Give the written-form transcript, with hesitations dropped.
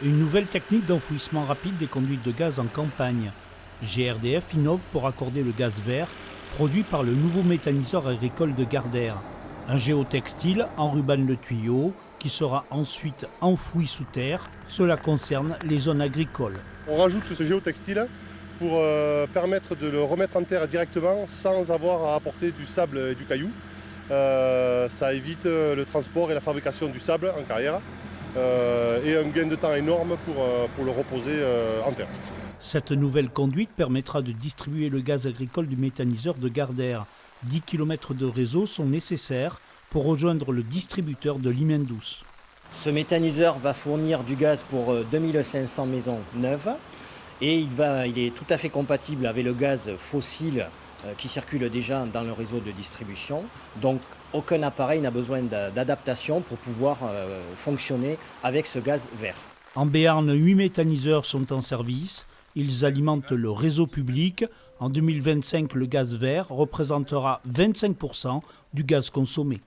une nouvelle technique d'enfouissement rapide des conduites de gaz en campagne. GRDF innove pour accorder le gaz vert produit par le nouveau méthaniseur agricole de Gardère. Un géotextile enrubane le tuyau qui sera ensuite enfoui sous terre. Cela concerne les zones agricoles. On rajoute ce géotextile pour permettre de le remettre en terre directement sans avoir à apporter du sable et du caillou. Ça évite le transport et la fabrication du sable en carrière et un gain de temps énorme pour le reposer en terre. Cette nouvelle conduite permettra de distribuer le gaz agricole du méthaniseur de Gardère. 10 km de réseau sont nécessaires pour rejoindre le distributeur de Limendouce. Ce méthaniseur va fournir du gaz pour 2500 maisons neuves et il est tout à fait compatible avec le gaz fossile qui circule déjà dans le réseau de distribution. Donc aucun appareil n'a besoin d'adaptation pour pouvoir fonctionner avec ce gaz vert. En Béarn, 8 méthaniseurs sont en service. Ils alimentent le réseau public. En 2025, le gaz vert représentera 25% du gaz consommé.